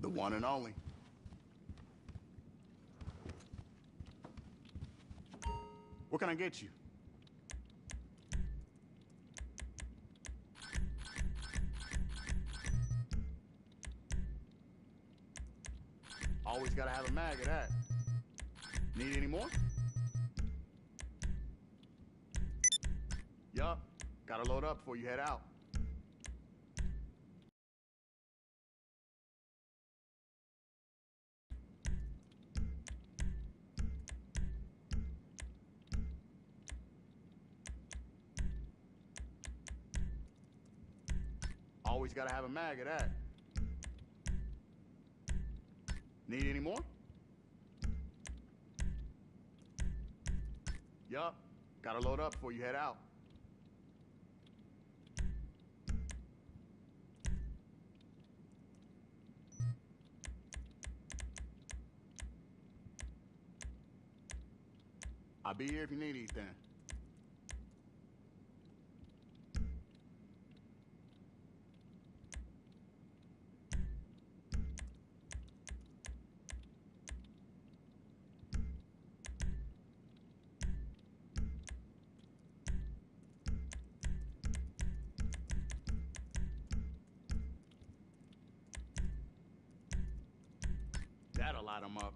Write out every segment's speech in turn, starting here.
The one and only. What can I get you? Always gotta have a mag of that. Need any more? Yup. Gotta load up before you head out. Always gotta have a mag of that. Need any more? Yup. Gotta load up before you head out. I'll be here if you need anything. That'll light them up.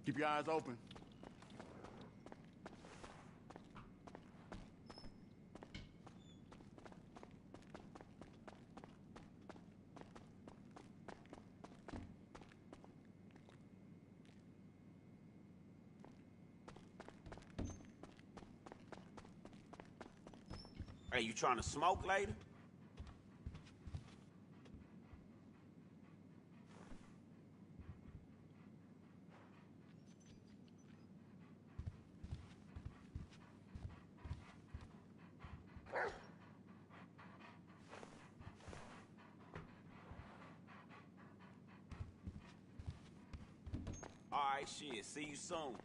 Keep your eyes open. Hey, you trying to smoke later? All right, shit. See you soon.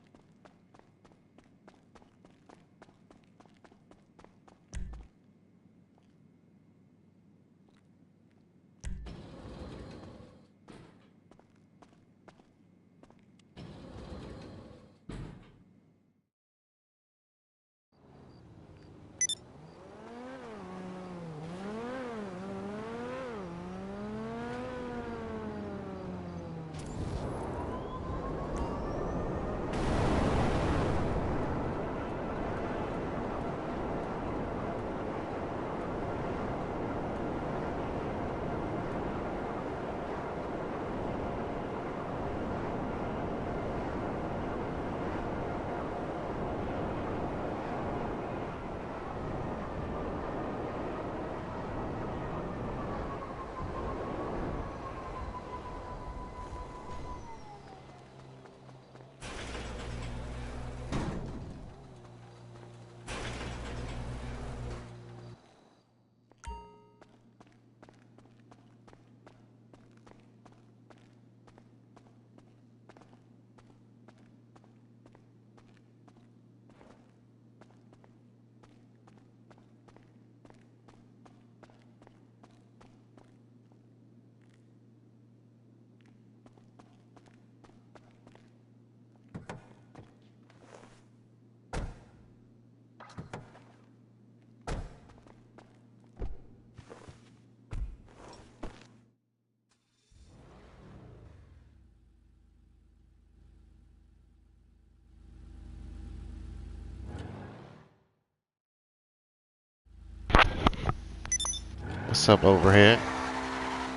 What's up over here?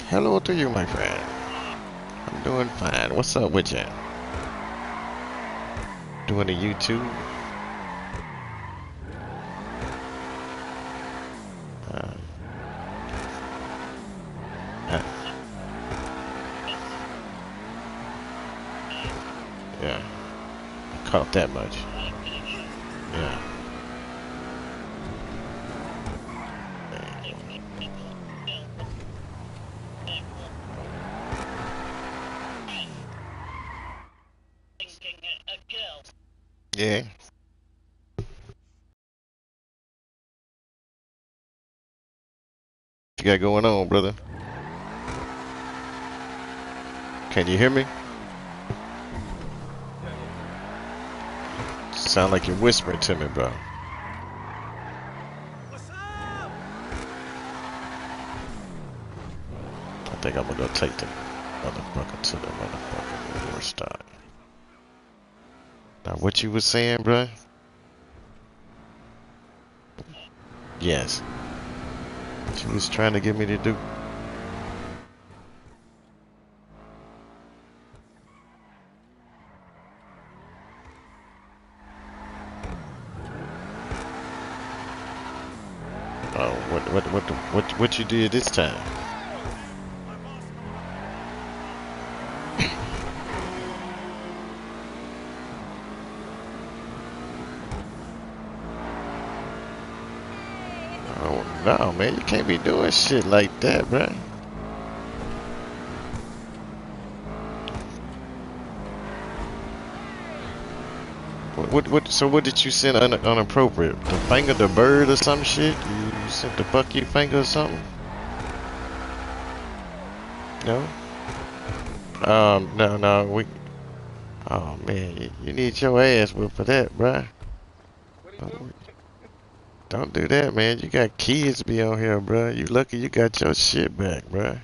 Hello to you, my friend. I'm doing fine. What's up with you? Doing a YouTube? Uh, uh, yeah, caught that much. Yeah. Yeah. What you got going on, brother? Can you hear me? Sound like you're whispering to me, bro. I think I'm gonna go take the motherfucker to the motherfucking war stop. Now, what you was saying, bro? Yes. What you was trying to get me to do? Oh, what you did this time? Oh no, man, you can't be doing shit like that, bro. So what did you send unappropriate? The finger, the bird, or some shit? You sent the fuck you finger or something? No. No, we. Oh man, you need your ass whipped for that, bruh. Don't do that, man. You got kids be on here, bruh. You lucky you got your shit back, bruh.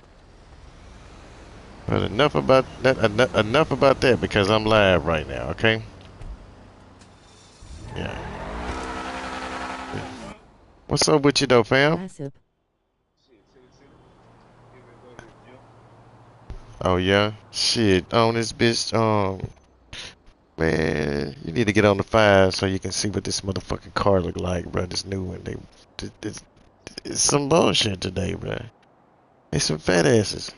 But enough about that. Enough about that because I'm live right now. Okay. Yeah. What's up with you though, fam? Oh yeah. Shit on this bitch. Man, you need to get on the 5 so you can see what this motherfucking car look like, bro. This new one. It's some bullshit today, bro. They some fat asses.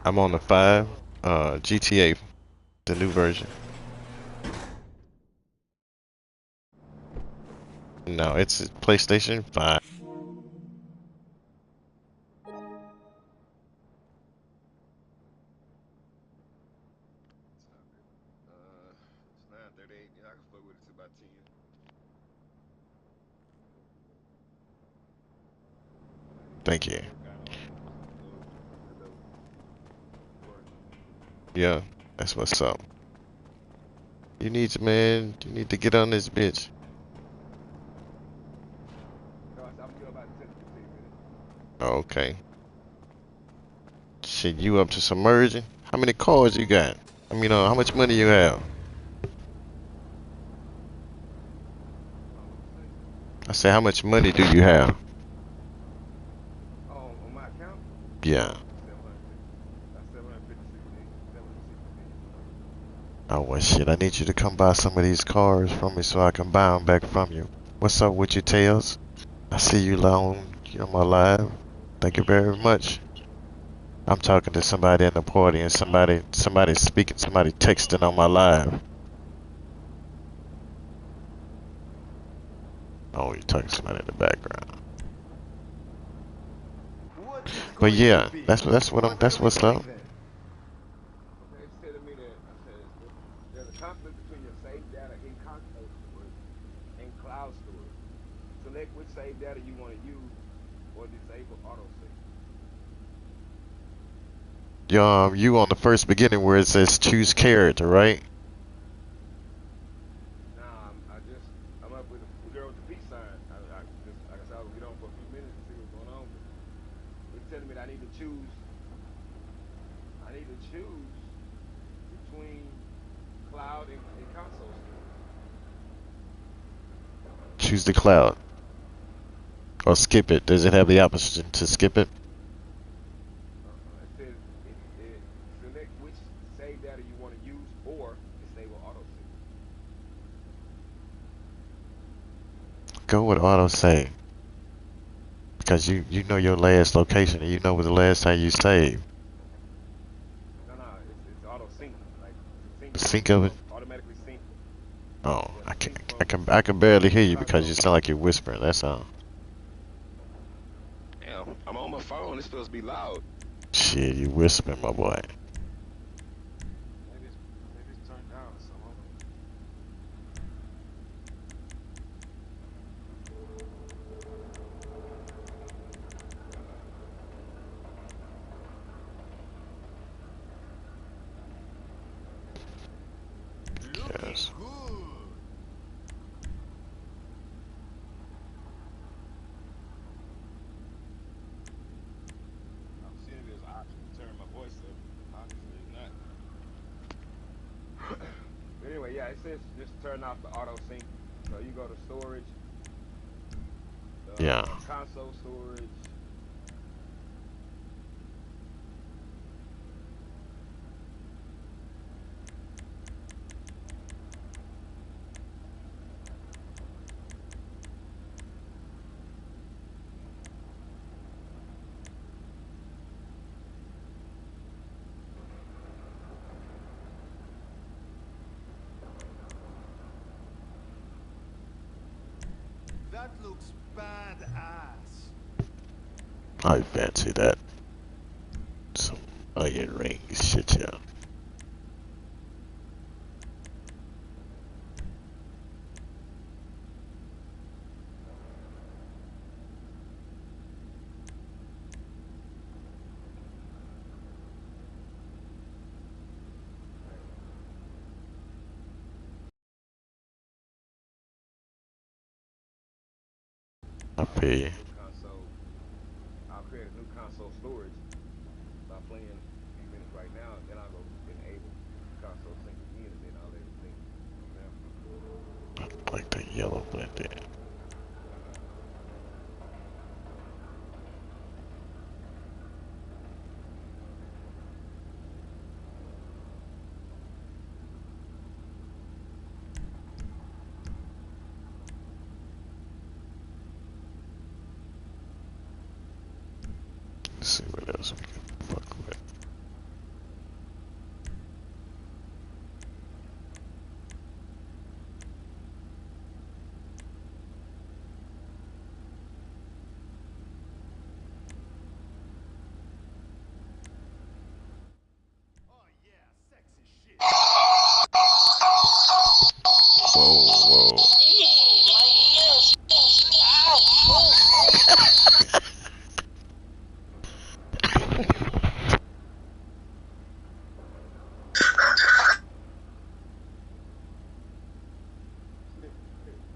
I'm on the 5, GTA, the new version. No, it's a PlayStation 5. It's 9:38. Yeah, I can fuck with it till about 10. Thank you. Work out on a little work. Yeah, that's what's up. Man, you need to get on this bitch. No, I'm here about 10 to 15 minutes. Okay. Shit, you up to some merging? How many cars you got? I mean, how much money you have? What you say? I said, how much money do you have? Oh, on my account? Yeah. 750. That's 756 million. 760 million. Oh, well, shit, I need you to come buy some of these cars from me so I can buy them back from you. What's up with your tails? I see you on my live. Thank you very much. I'm talking to somebody in the party and somebody speaking, somebody texting on my live. Oh, you're talking to somebody in the background. What is But going to yeah, be? that's What are we what's up. leaving? Okay, it's telling me that I said there's a conflict between your saved data in console storage and cloud storage. Select which saved data you want to use or disable autosave. You on the first beginning where it says choose character, right? Nah, I'm up with the girl with the peace sign. I just like I said, I was get on for a few minutes to see what's going on, but it's telling me that I need to choose. I need to choose between cloud and console storage. Choose the cloud. Or skip it? Does it have the option to skip it? It says it select which save data you want to use or disable auto sync. Go with auto save. Because you know your last location and you know what the last time you saved. No, no, it's auto sync. Like to sync Sync of it. automatically sync. Oh, Yeah, I to can sync I from can I can barely hear new you because you console. sound like you're whispering. That's all. Damn, I'm on my phone. It's supposed to be loud. Shit, you whispering, my boy. Maybe it's turned down or something. Looking Yes. good. I'm seeing if there's an option to turn my voice up. Obviously, it's not. But anyway, yeah, it says just turn off the auto sync. So you go to storage, Yeah. console storage. That looks badass. I fancy that. Some onion rings, shit, yeah. I feel you. New console. I'll create a new console storage by playing a few minutes right now, and then I'll go enable console sync again, and then I'll let it sync from there. Like the yellow blended. Let's see what else we can fuck with. Oh yeah, sexy shit. Whoa, whoa.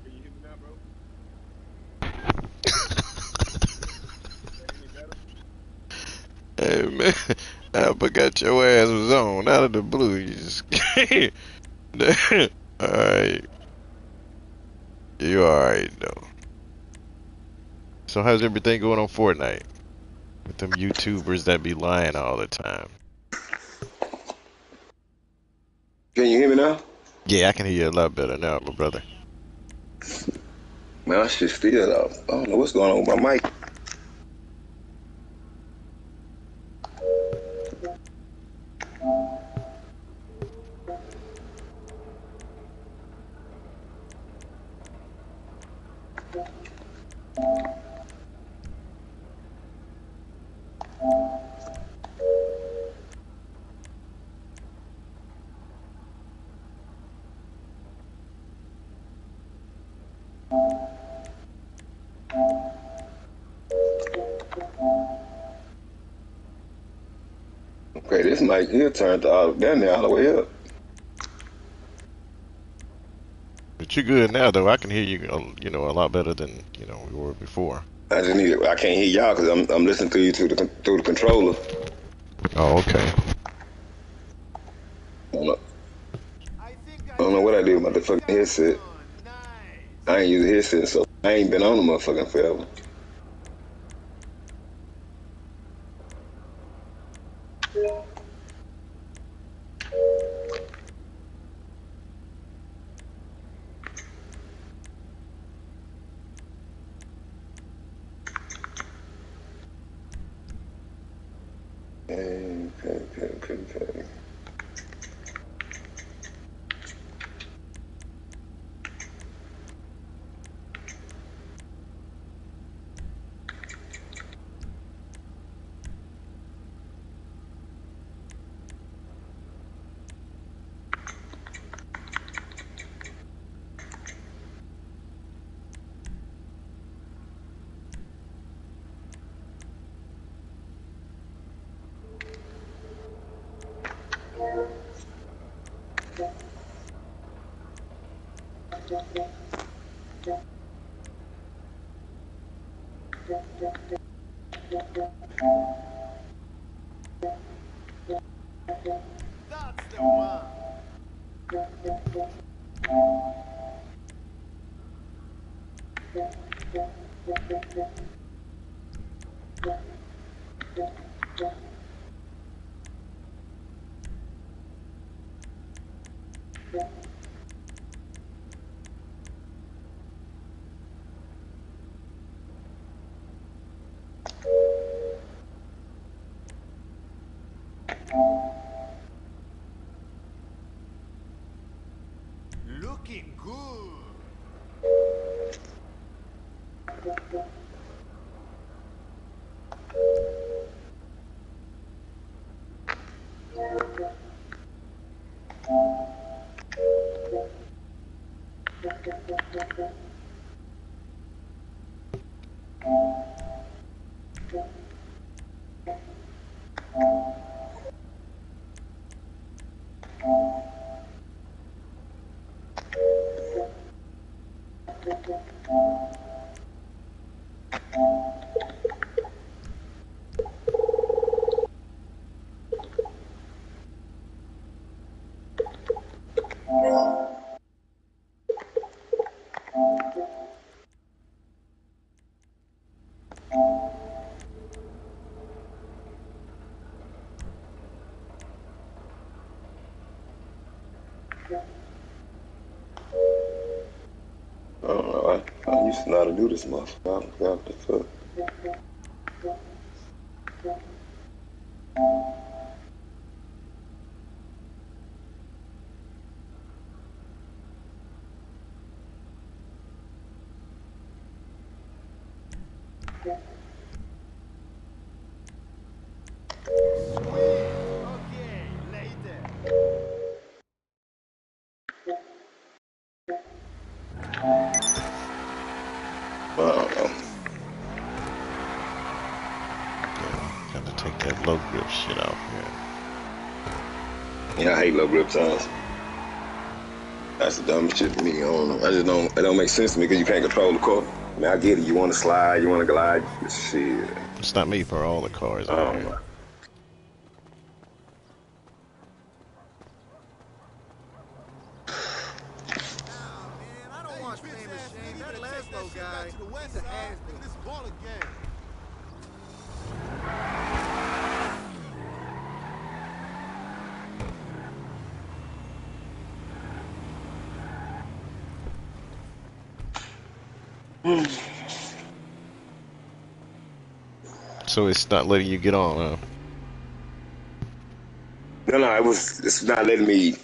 Can you hear me now, bro? Is that any better? Hey man, I forgot your ass was on out of the blue. You just alright. You alright though. So how's everything going on Fortnite? With them YouTubers that be lying all the time. Can you hear me now? Yeah, I can hear you a lot better now, my brother. Man, I should still up. I don't know what's going on with my mic. Okay, this mic here turned all down there all the way up. But you're good now though. I can hear you, you know, a lot better than we were before. I just need it. I can't hear y'all because I'm listening to you through the controller. Oh, okay. I don't know, I think I I don't know just what I did with found my a fucking shotgun. headset. Nice. I ain't used a headset, so I ain't been on the motherfucking forever. That's the one. Looking good. I don't know. I used to know how to do this motherfucker. I forgot what the fuck. Sweet. Okay, later. I don't know. Yeah, gotta take that low grip shit off here. Yeah, I hate low grip tires. That's the dumbest shit to me. I don't know. I just don't. It don't make sense to me because you can't control the car. I mean, I get it. You want to slide, you want to glide. Shit. It's not made for all the cars I out don't here. know. Nah, man, I don't watch Famous Shame. That Laszlo guy, he's a has-been. This ball again. So it's not letting you get on, huh? No, it's not letting me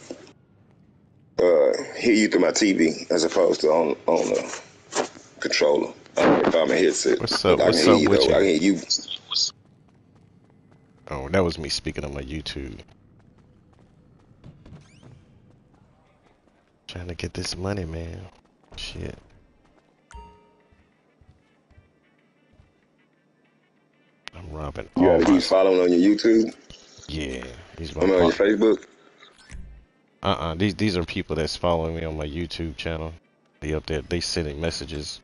hear you through my TV as opposed to on the controller. I don't know if I'm a headset, What's but up? I can What's hear up you with though. I you? can hear you. Oh, that was me speaking on my YouTube. Trying to get this money, man. Shit. I'm robbing You all got to my. keep following on your YouTube. Yeah, these I my mean, on your fo- Facebook. These are people that's following me on my YouTube channel. They up there. They sending messages.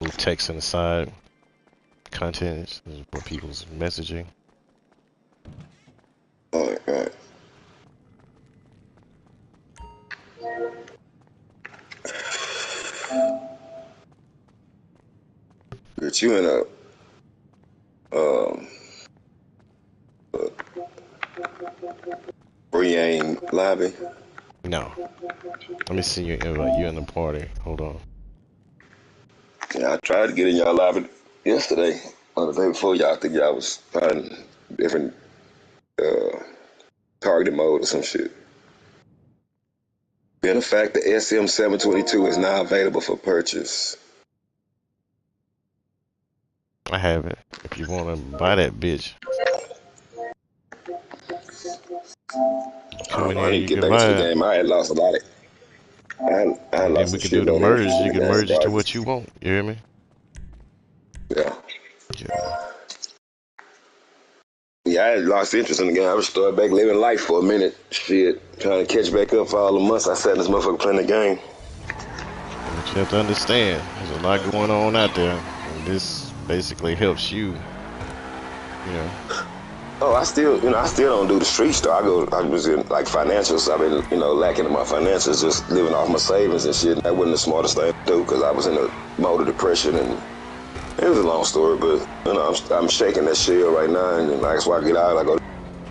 Little text on the side. Content is for people's messaging. All right. Get you in um, Brienne lobby. No. Let me see your invite. You in the party. Hold on. Yeah, I tried to get in y'all lobby yesterday or the day before. Y'all think y'all was finding different uh, targeting mode or some shit. Matter of fact, the SM722 is now available for purchase. I have it. If you want to buy that bitch, I come don't in know. I here. need to You get can back into the buy it. game. I had lost a lot of. I had And then lost we some can do the shitload of merge. interest in You the can game merge it to prices. what you want. You hear me? Yeah. Yeah. Yeah, I had lost interest in the game. I was started back living life for a minute. Shit, trying to catch back up for all the months I sat in this motherfucker playing the game. But you have to understand, there's a lot going on out there, and this basically helps you. You know. Oh, I still don't do the street stuff. I was in like financials. I've been, lacking in my financials, just living off my savings and shit. That wasn't the smartest thing to do because I was in a mode of depression, and it was a long story. But I'm shaking that shell right now, and that's why I get out. I go.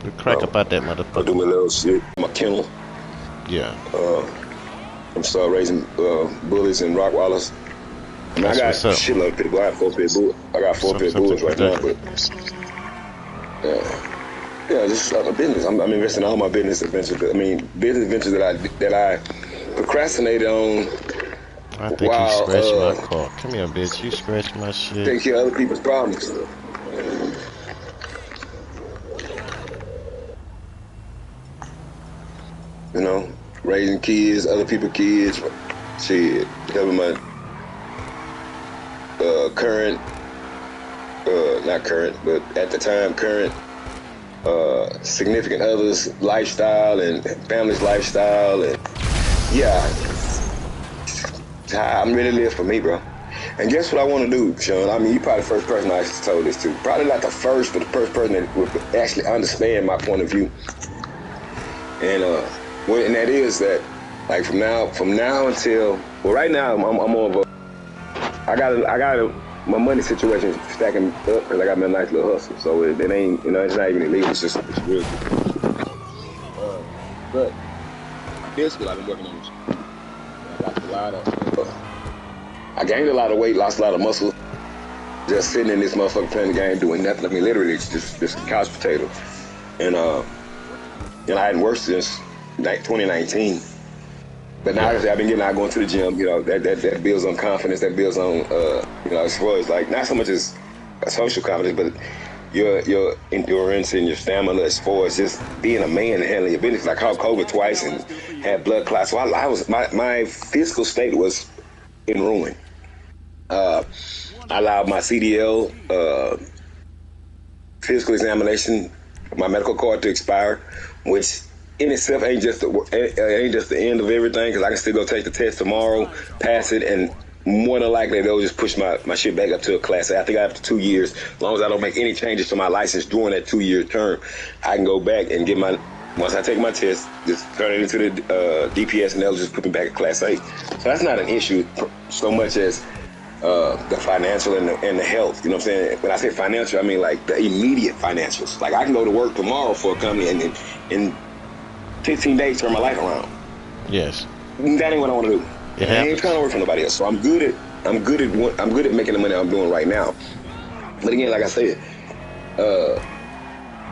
You crack about that motherfucker. Go do my little shit, my kennel. Yeah. I'm start raising bullies and Rockwallers. I mean, I got a shitload of people. I got 4 pit bulls. I got 4 pit bulls right now, but. Yeah, just a business. I'm investing in all my business adventures. I mean, business ventures that I procrastinated on. I think you scratched my car. Come here, bitch. You scratched my shit. Take care of other people's problems. Raising kids, other people's kids. Shit, helping my current, not current, but at the time current. Significant others' lifestyle and family's lifestyle, and yeah, I'm ready to live for me, bro. And guess what I want to do, Sean? I mean, you probably the first person I told this to. Probably not the first, but the first person that would actually understand my point of view. And that is that, like from now until right now, I'm on. I got my money situation is stacking up because I got me a nice little hustle. So it ain't, it's not even illegal. It's real. But basically, I've been working on this. I lost a lot of. I gained a lot of weight, lost a lot of muscle. Just sitting in this motherfucker playing the game, doing nothing. I mean, literally, it's just a couch potato. And I hadn't worked since like 2019. But now I've been getting out, going to the gym. That builds on confidence. That builds on, as far as like not so much as a social confidence, but your endurance and your stamina as far as just being a man and handling your business. Like I caught COVID twice and had blood clots. So I was my physical state was in ruin. I allowed my CDL physical examination, my medical card to expire, which in itself ain't just the end of everything, because I can still go take the test tomorrow, pass it, and more than likely they'll just push my shit back up to a class A. I think after 2 years, as long as I don't make any changes to my license during that 2-year term, I can go back and get once I take my test, just turn it into the DPS, and they'll just put me back at class A. So that's not an issue so much as the financial and the health. You know what I'm saying? When I say financial, I mean like the immediate financials. Like I can go to work tomorrow for a company and in 15 days turn my life around. Yes. That ain't what I want to do. I ain't trying to work for nobody else. So I'm good at making the money I'm doing right now. But again, like I said,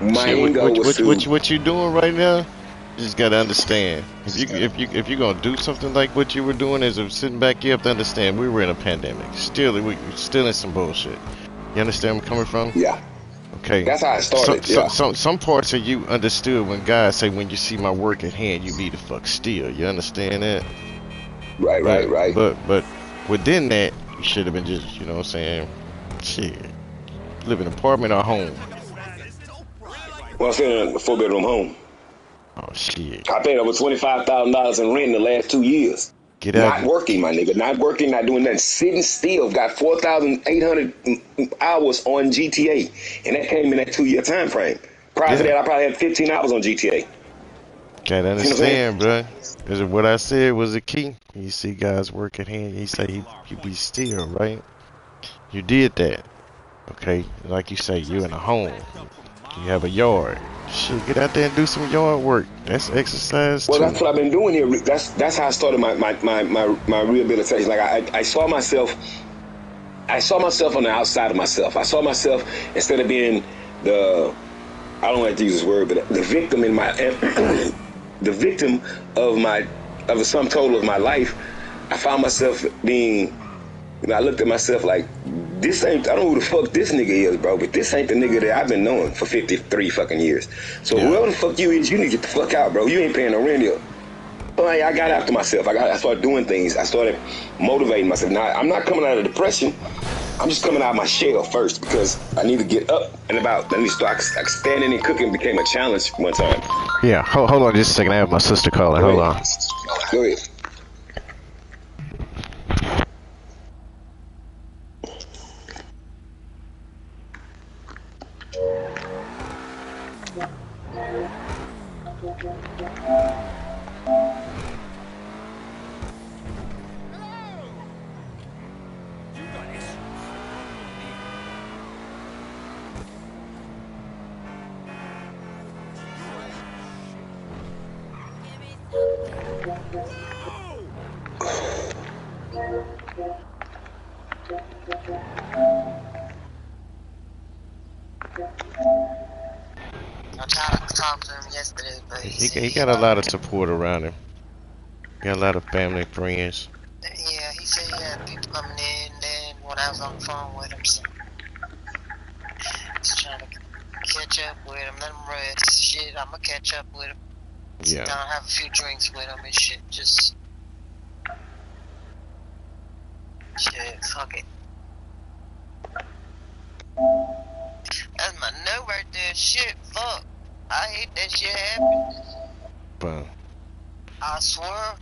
my end goal was what you doing right now. You just gotta understand. If you're gonna do something like what you were doing, as of sitting back, you have to understand we were in a pandemic. We're still in some bullshit. You understand where I'm coming from? Yeah. Okay. That's how I started. Some parts of you understood when God say, when you see my work at hand, you be the fuck still. You understand that? Right. But within that, you should have been just, you know what I'm saying? Shit. Live in an apartment or home? Well, I'm staying in a 4-bedroom home. Oh shit. I paid over $25,000 in rent in the last 2 years. Get out. Not working, my nigga. Not working, not doing nothing. Sitting still. Got 4,800 hours on GTA. And that came in that 2-year time frame. Prior to that, I probably had 15 hours on GTA. Can't understand, bro. Because what I said was the key. You see guys work at hand, he say he be still, right? You did that. Okay? Like you say, you in a home. You have a yard. Shit, get out there and do some yard work. That's exercise well, too. That's what I've been doing here. That's how I started my rehabilitation. Like I saw myself on the outside of myself. I saw myself, instead of being I don't like to use this word, but the victim in the victim of the sum total of my life. I found myself being. I looked at myself like, I don't know who the fuck this nigga is, bro, but this ain't the nigga that I've been knowing for 53 fucking years. So whoever the fuck you is, you need to get the fuck out, bro. You ain't paying no rent here. So I got after myself. I started doing things. I started motivating myself. Now, I'm not coming out of depression, I'm just coming out of my shell first because I need to get up and about. I need to start. Like standing and cooking became a challenge one time. Yeah, hold on just a second. I have my sister calling. Go Hold ahead. on. Go ahead. I tried to talk to him yesterday, but he said He got a lot of support around him. He got a lot of family, friends. yeah, he said he had people coming in. Then when I was on the phone with him, so just trying to catch up with him, let him rest. Shit, I'ma catch up with him. Sit Yeah. down, have a few drinks with him and shit. Just shit, fuck it. That's my note right there. Shit, fuck. I hate that shit happened. But I swear.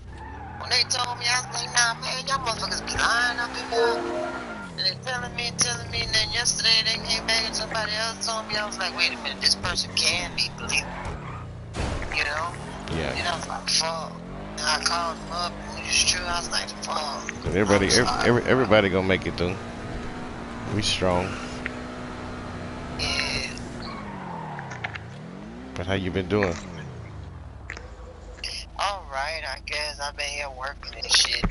When they told me, I was like, nah, man, y'all motherfuckers be lying up in here. And they telling me, and then yesterday they came back and somebody else told me, I was like, wait a minute, this person can be believable, you know? yeah. And I was like, fuck. And I called him up, and it was true. I was like, fuck. I'm Everybody, sorry, bro. everybody gonna make it through. We strong. Yeah. But how you been doing? All right, I guess I've been here working and shit.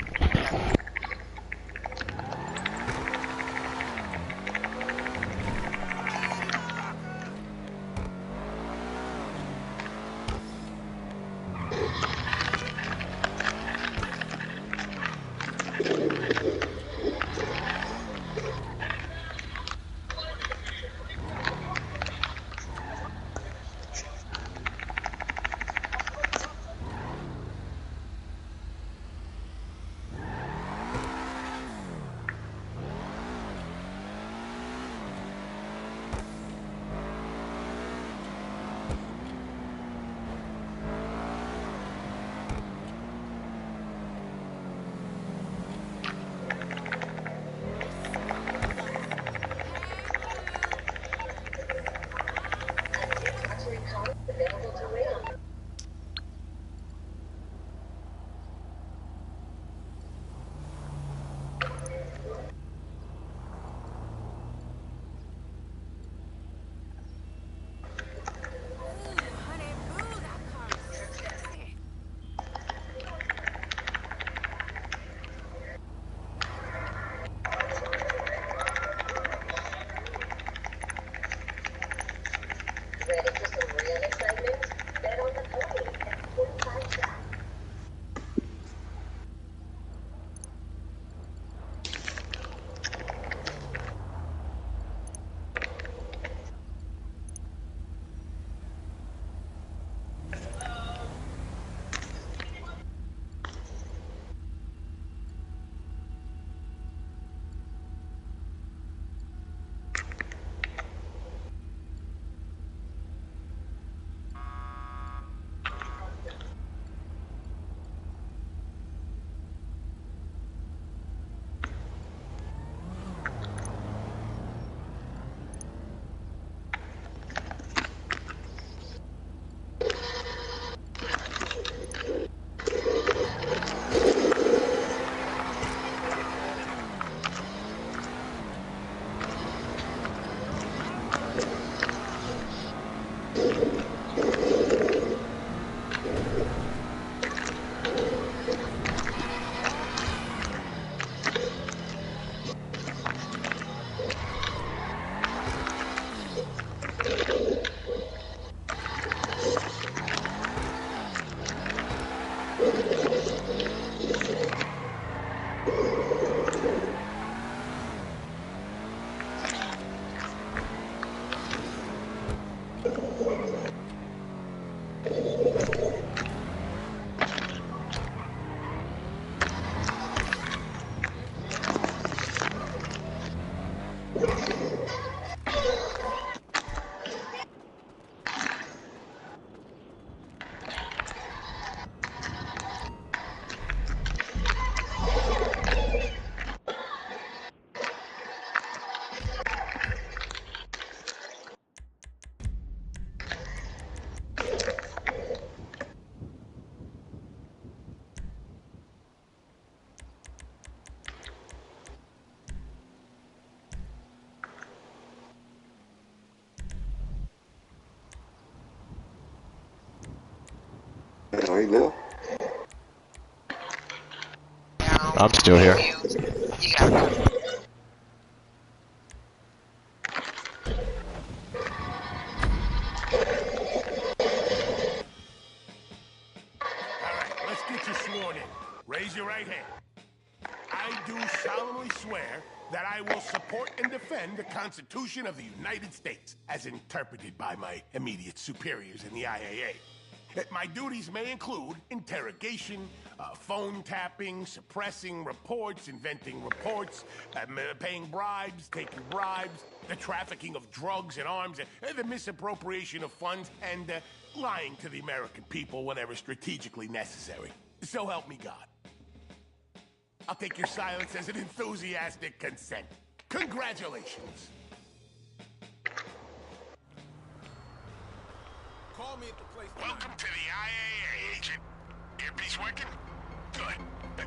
Oh, he left. I'm still here. You got it. All right, let's get you sworn in. Raise your right hand. I do solemnly swear that I will support and defend the Constitution of the United States as interpreted by my immediate superiors in the IAA. My duties may include interrogation, phone tapping, suppressing reports, inventing reports, paying bribes, taking bribes, the trafficking of drugs and arms, the misappropriation of funds, and lying to the American people whenever strategically necessary. So help me God. I'll take your silence as an enthusiastic consent. Congratulations. Call me at the place. Welcome to the IAA, Agent. Earpiece working? Good.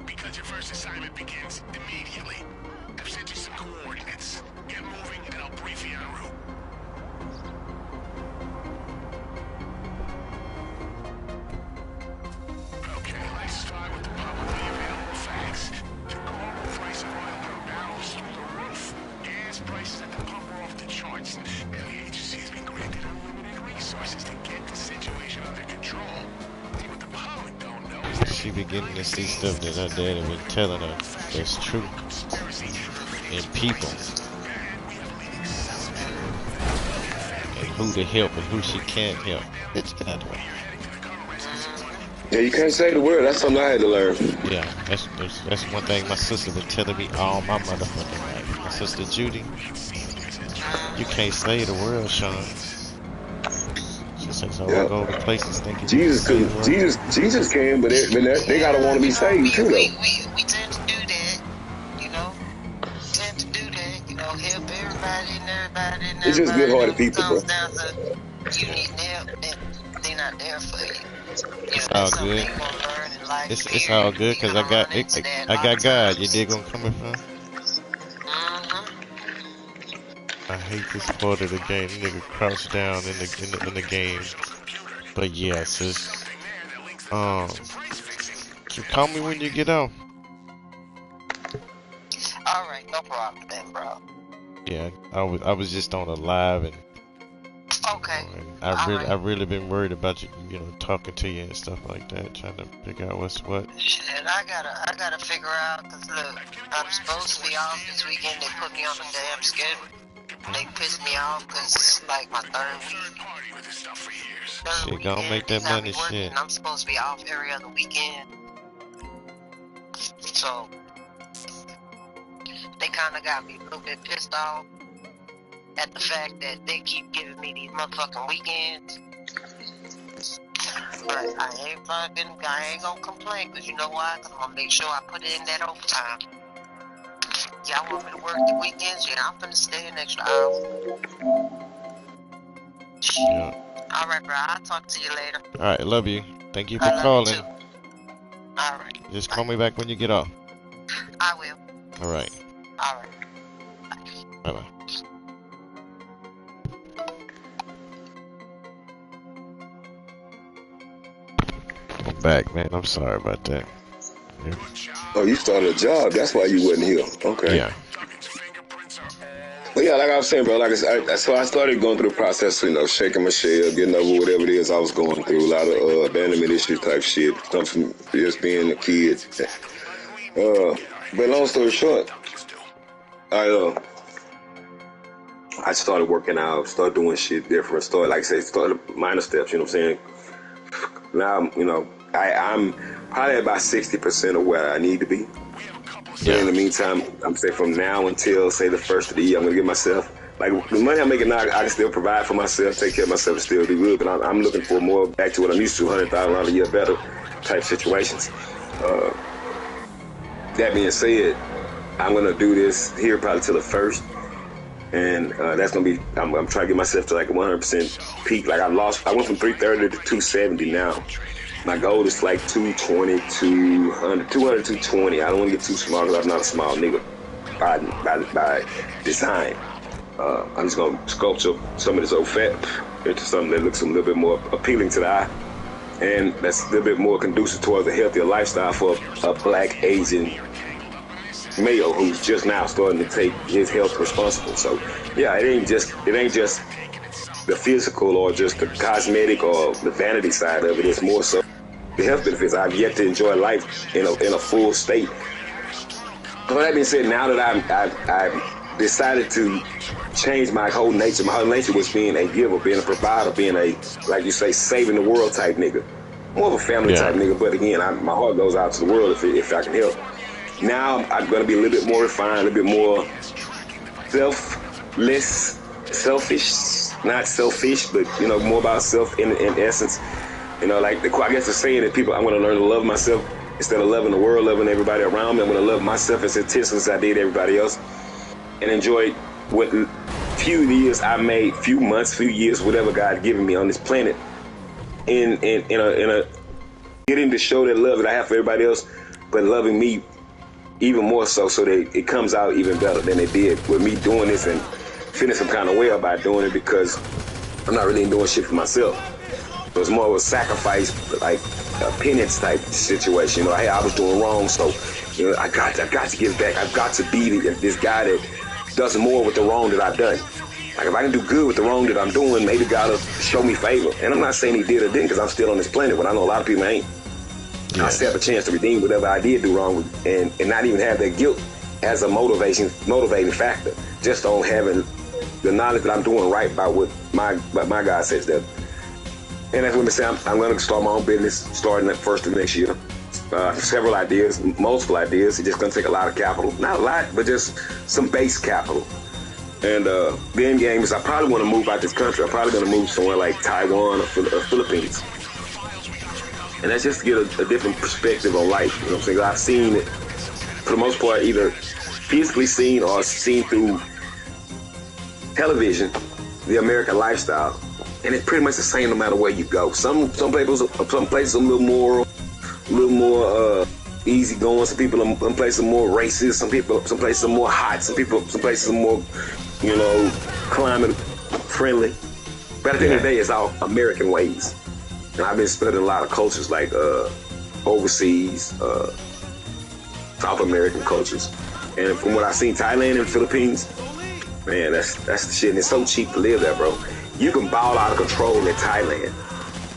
Because your first assignment begins immediately. I've sent you some coordinates. Get moving and I'll brief you en route. Okay, let's start with the publicly available facts. The global price of oil per barrel is through the roof. Gas prices at the pump are off the charts. And the agency has been granted unlimited resources to get the situation under control. See, what the public don't know is that She beginning to see stuff that her daddy been telling her that's true. And people. And who to help and who she can't help. Bitch, get out of the way. Yeah, you can't say the word. That's something I had to learn. Yeah, that's one thing my sister been telling me all my motherfucking life. My sister Judy, you can't say the word, Sean. She says, "Oh, Yeah. I go to places thinking Jesus you can could. say the word." Jesus can, but they gotta want to be saved too, though. We tend to do that, you know. Tend to do that, you know, help everybody and everybody and It's just everybody. And good-hearted when it people, bro. comes down to you needing help, then they're not there for you. You It's know, all that's something good. they're gonna learn in life. It's all Period. good You're because I gonna got run into that a I lot got of God. You times. dig where I'm coming from? I hate this part of the game. Nigga crouch down in the game. But yeah, sis. So call me when you get off. All right, no problem then, bro. Yeah, I was just on a live and Okay. I All right. really been worried about you, you know, talking to you and stuff like that, trying to figure out what's what. Shit, I gotta figure out, cause look, I'm supposed to be off this weekend. They put me on the damn schedule. They pissed me off, cause it's like my third week. Shit, gonna make They that got money, me working, shit. and I'm supposed to be off every other weekend. So they kind of got me a little bit pissed off at the fact that they keep giving me these motherfucking weekends. But I ain't gonna complain, cause you know why? Cause I'm gonna make sure I put in that overtime. Y'all want me to work the weekends? Yeah, I'm finna stay an extra hour. Yeah. Alright, bro, I'll talk to you later. Alright, love you. Thank you for I love calling. you too. Alright. Just call me back when you get off. I will. Alright. Alright. Bye bye. I'm back, man. I'm sorry about that. Yeah. Oh, you started a job. That's why you wasn't here. Okay. Yeah. But yeah, like I was saying, bro, like so I started going through the process, you know, shaking my shell, getting over whatever it is I was going through, a lot of abandonment issue type shit, stuff from just being a kid. But long story short, I started working out, started doing shit different, started, like I say, started minor steps, you know what I'm saying? Now, you know, I'm probably about 60% of where I need to be. So in the meantime, I'm saying from now until, say, the first of the year, I'm going to give myself, like, the money I'm making now, I can still provide for myself, take care of myself, and still do good. But I'm looking for more back to what I'm used to, $100,000 a year better type situations. That being said, I'm going to do this here probably till the first. And that's going to be, I'm trying to get myself to like a 100% peak. Like I went from 330 to 270 now. My goal is like 220, 200, 220. I don't want to get too small because I'm not a small nigga by design. I'm just going to sculpture some of this old fat into something that looks a little bit more appealing to the eye. and that's a little bit more conducive towards a healthier lifestyle for a black Asian male who's just now starting to take his health responsible. So yeah, it ain't just the physical or just the cosmetic or the vanity side of it. It's more so the health benefits. I've yet to enjoy life in a full state. So that being said, now that I've decided to change my whole nature. My whole nature was being a giver, being a provider, being a, like you say, saving the world type nigga. More of a family type nigga, but again, my heart goes out to the world if I can help. Now I'm going to be a little bit more refined, a little bit more selfish, not selfish, but, you know, more about self in essence. You know, like I guess the saying that people, I'm going to learn to love myself instead of loving the world, loving everybody around me. I'm going to love myself as intensely as I did everybody else and enjoy what few years I made, few months, few years, whatever God given me on this planet in a getting to show that love that I have for everybody else, but loving me even more so that it comes out even better than it did with me doing this and feeling some kind of way about doing it because I'm not really doing shit for myself. So it's more of a sacrifice, like a penance type situation. You know, hey, I was doing wrong, so you know, I got to give back. I've got to be this guy that does more with the wrong that I've done. Like if I can do good with the wrong that I'm doing, maybe God will show me favor. And I'm not saying he did or didn't because I'm still on this planet, but I know a lot of people ain't. Yes. I still have a chance to redeem whatever I did do wrong and not even have that guilt as a motivating factor. Just on having the knowledge that I'm doing right by what my God says that. And that's what I say. I'm going to start my own business starting at first of next year. Several ideas, multiple ideas. It's just going to take a lot of capital. Not a lot, but just some base capital. And the end game is I probably want to move out this country. I'm probably going to move somewhere like Taiwan or Philippines. And that's just to get a different perspective on life. You know what I'm saying? I've seen it, for the most part, either physically seen or seen through television, the American lifestyle. And it's pretty much the same no matter where you go. Some places are a little more easy going. Some places are more racist. Some places are more hot. Some places are more, you know, climate friendly. But at the end of the day, it's all American ways. And I've been studying a lot of cultures like overseas, South American cultures. And from what I've seen, Thailand and Philippines, man, that's the shit. And it's so cheap to live there, bro. You can ball out of control in Thailand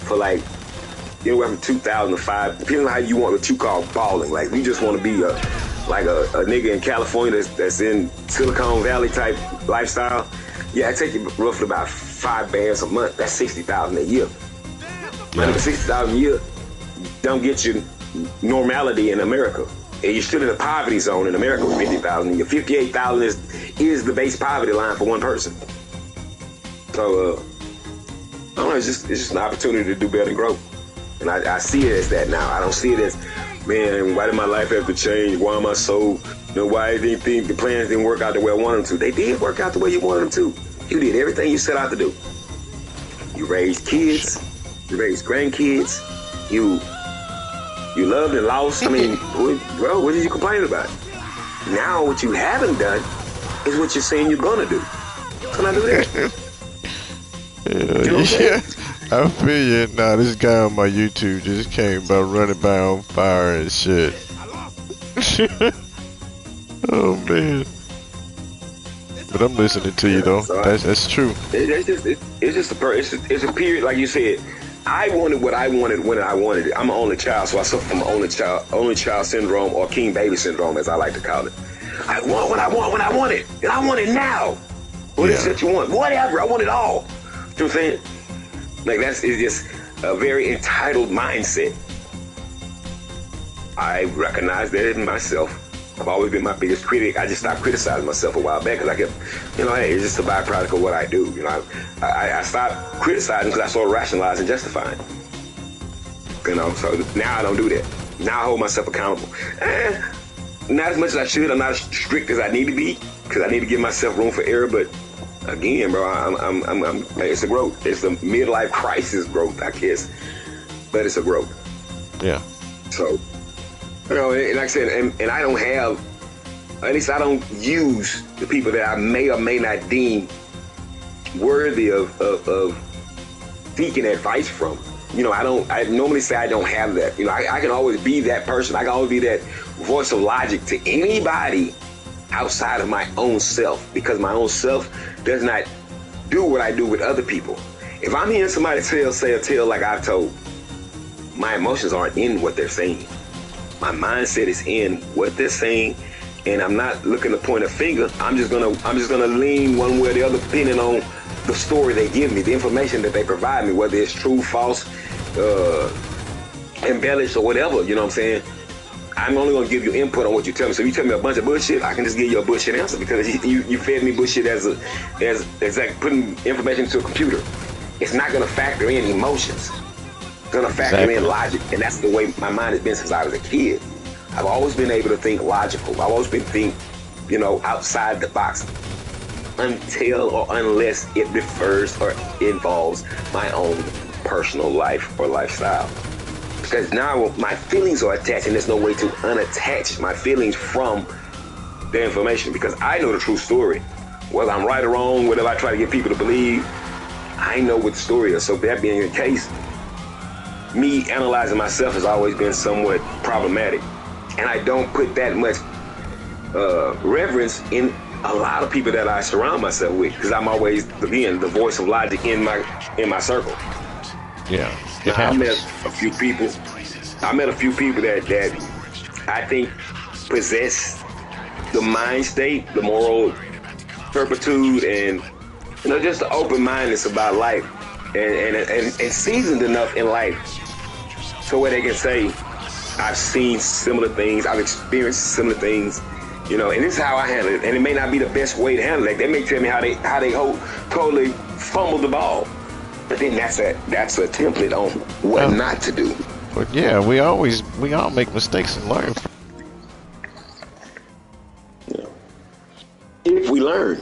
for like anywhere from 2005, depending on how you want what you call balling. Like you just want to be a nigga in California that's in Silicon Valley type lifestyle. Yeah, it take you roughly about 5 bands a month. That's $60,000 a year. Man, but $60,000 a year don't get you normality in America. And you're still in the poverty zone in America with $50,000 a year. $58,000 is the base poverty line for one person. So, I don't know, it's just an opportunity to do better and grow. And I see it as that now. I don't see it as, man, why did my life have to change? Why am I so, you know, why did the plans didn't work out the way I wanted them to? They did work out the way you wanted them to. You did everything you set out to do. You raised kids. You raised grandkids. You loved and lost. I mean, what did you complain about? Now what you haven't done is what you're saying you're going to do. Can I do that? Yeah, I feel you. Nah, this guy on my YouTube just came by running by on fire and shit. Oh man. But I'm listening to you though. So that's true. It's a period, like you said. I wanted what I wanted when I wanted it. I'm an only child, so I suffer from only child syndrome, or king baby syndrome, as I like to call it. I want what I want when I want it, and I want it now. What is it you want? Whatever, I want it all. You know what I'm saying? Like it's just a very entitled mindset. I recognize that in myself. I've always been my biggest critic. I just stopped criticizing myself a while back because I kept, you know, hey, it's just a byproduct of what I do. You know, I stopped criticizing because I started rationalizing and justifying. You know, so now I don't do that. Now I hold myself accountable. Not as much as I should. I'm not as strict as I need to be because I need to give myself room for error. But again, bro, I'm it's a growth. It's a midlife crisis growth, I guess. But it's a growth. Yeah. So. You know, and like I said, and I don't have, at least I don't use the people that I may or may not deem worthy of seeking advice from. you know, I normally say I don't have that. You know, I can always be that person. I can always be that voice of logic to anybody outside of my own self, because my own self does not do what I do with other people. If I'm hearing somebody say a tale like I've told, my emotions aren't in what they're saying. My mindset is in what they're saying, and I'm not looking to point a finger. I'm just gonna lean one way or the other, depending on the story they give me, the information that they provide me, whether it's true, false, embellished, or whatever. You know what I'm saying? I'm only gonna give you input on what you tell me. So if you tell me a bunch of bullshit, I can just give you a bullshit answer, because you fed me bullshit as like putting information into a computer. It's not gonna factor in emotions. It's gonna factor in logic, and that's the way my mind has been since I was a kid. I've always been able to think logical. I've always been think, you know, outside the box, until or unless it refers or involves my own personal life or lifestyle. Because now my feelings are attached, and there's no way to unattach my feelings from the information, because I know the true story. Whether I'm right or wrong, whatever I try to get people to believe, I know what the story is. So that being the case, me analyzing myself has always been somewhat problematic. And I don't put that much reverence in a lot of people that I surround myself with, because I'm always, again, the voice of logic in my circle. Yeah. Now, I met a few people that I think possess the mind state, the moral turpitude, and, you know, just the open-mindedness about life, and seasoned enough in life so where they can say, I've seen similar things, I've experienced similar things, you know, and this is how I handle it. And it may not be the best way to handle it. They may tell me how they totally fumbled the ball. But then that's a template on what not to do. But yeah, we all make mistakes and learn. Yeah. If we learn.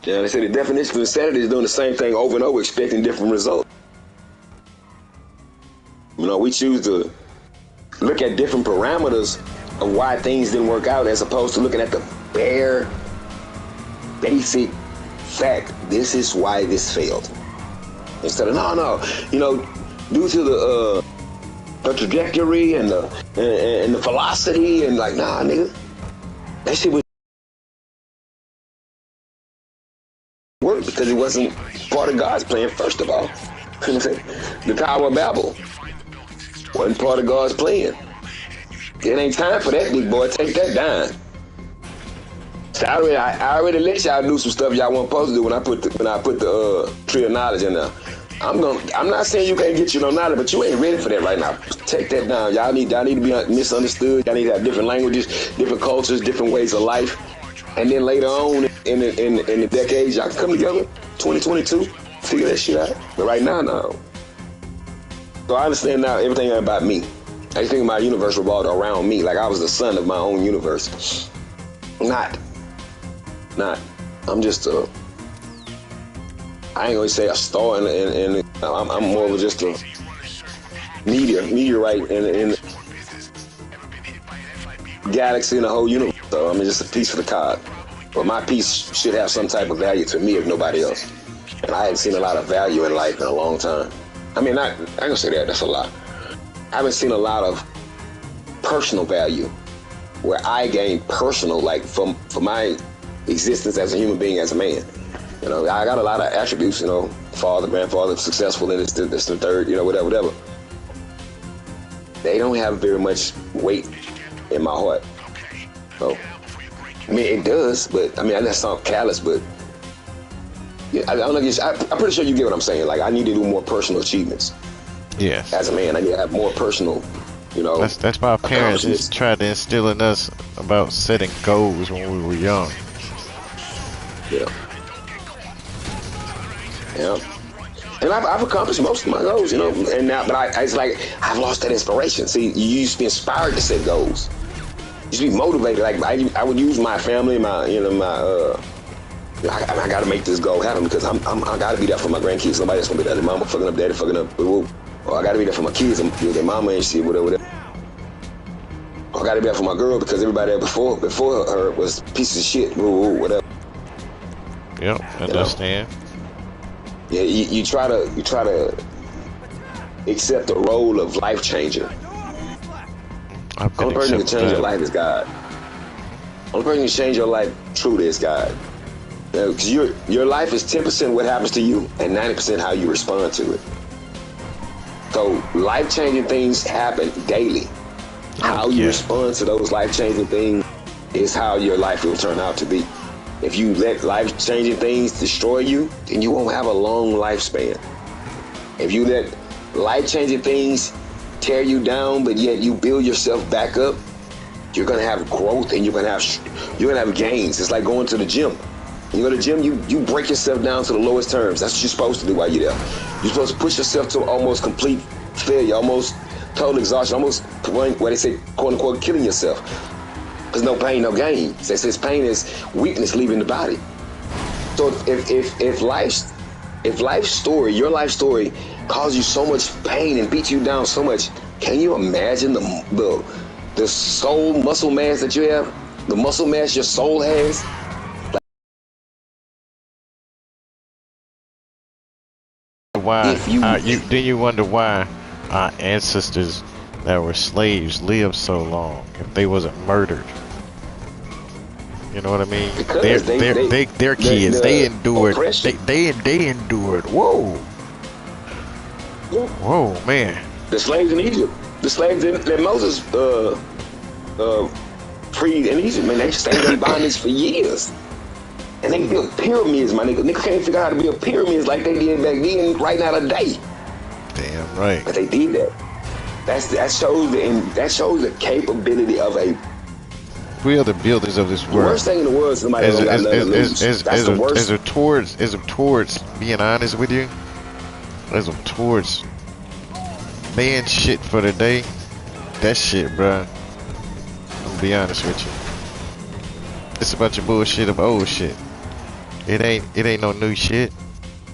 Yeah, they say the definition of insanity is doing the same thing over and over, expecting different results. You know, we choose to look at different parameters of why things didn't work out, as opposed to looking at the bare, basic fact. This is why this failed. Instead of no, you know, due to the trajectory and the velocity, and like, nah, nigga, that shit was work because it wasn't part of God's plan. First of all, the Tower of Babel wasn't part of God's plan. It ain't time for that, big boy. Take that down. So I already let y'all do some stuff y'all weren't supposed to do when I put the tree of knowledge in there. I'm not saying you can't get you no knowledge, but you ain't ready for that right now. Take that down. Y'all need to be misunderstood. Y'all need to have different languages, different cultures, different ways of life. And then later on in the decades, y'all can come together. 2022, figure that shit out. But right now, no. So I understand now everything about me. I think my universe revolved around me, like I was the son of my own universe. Not. I'm just I ain't gonna say a star, and I'm more of just a meteorite in the galaxy and the whole universe. So I'm just a piece of the card. But my piece should have some type of value to me, if nobody else. And I haven't seen a lot of value in life in a long time. I mean, I can say that. That's a lot. I haven't seen a lot of personal value where I gain personal, like, for my existence as a human being, as a man. You know, I got a lot of attributes, you know, father, grandfather, successful, and this, the third, you know, whatever. They don't have very much weight in my heart. So, I mean, it does, but, I mean, that sounds callous, but yeah, I don't know, I'm pretty sure you get what I'm saying. Like, I need to do more personal achievements. Yeah. As a man, I need to have more personal, you know. That's why our parents just tried to instill in us about setting goals when we were young. Yeah. And I've accomplished most of my goals, you know. And now, but it's like I've lost that inspiration. See, you used to be inspired to set goals. You used to be motivated. Like I would use my family, I got to make this goal happen because I got to be there for my grandkids. Nobody else gonna be there. Mama fucking up, daddy fucking up. Or I got to be there for my kids and their mama and shit, whatever. Or I got to be there for my girl because everybody there before her was pieces of shit, whatever. Yep, understand. Yeah, you try to accept the role of life changer. I've been Only person that can accepting change your that. life is God. Only person that can change your life truly is God. Because your life is 10% what happens to you and 90% how you respond to it. So life changing things happen daily. Oh How you yeah. respond to those life changing things is how your life will turn out to be. If you let life changing things destroy you, then you won't have a long lifespan. If you let life changing things tear you down, but yet you build yourself back up, you're gonna have growth and you're gonna have gains. It's like going to the gym. You go to the gym, you break yourself down to the lowest terms. That's what you're supposed to do while you're there. You're supposed to push yourself to almost complete failure, almost total exhaustion, almost what they say, quote unquote, killing yourself. There's no pain, no gain. They say pain is weakness leaving the body. So if life's story, your life story, causes you so much pain and beats you down so much, can you imagine the soul muscle mass that you have, the muscle mass your soul has? Why If you you wonder why our ancestors that were slaves lived so long if they wasn't murdered? You know what I mean? because Their kids they the endured oppression. they endured. Whoa, Yeah. whoa, man. The slaves in Egypt, the slaves that Moses freed in Egypt, man, they stayed in bondage for years. And they built pyramids, my nigga. Niggas can't figure out how to build pyramids like they did back then, right now today. Damn right. But they did that. That shows the capability of a. We are the builders of this The world. worst thing in the world is somebody don't got nothing to lose. That's the worst. As of towards being honest with you, as of towards being shit for the day, that shit, bruh. I'm gonna be honest with you. It's a bunch of bullshit of old shit. It ain't no new shit.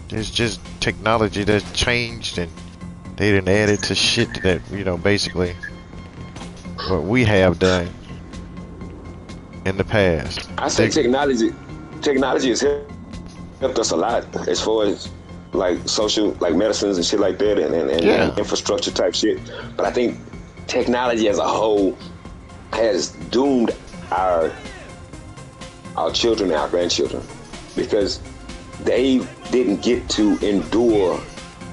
It's just technology that's changed and they done added to shit that, basically what we have done in the past. I say technology has helped us a lot as far as like social, like medicines and shit like that, and infrastructure type shit. But I think technology as a whole has doomed our children and our grandchildren because they didn't get to endure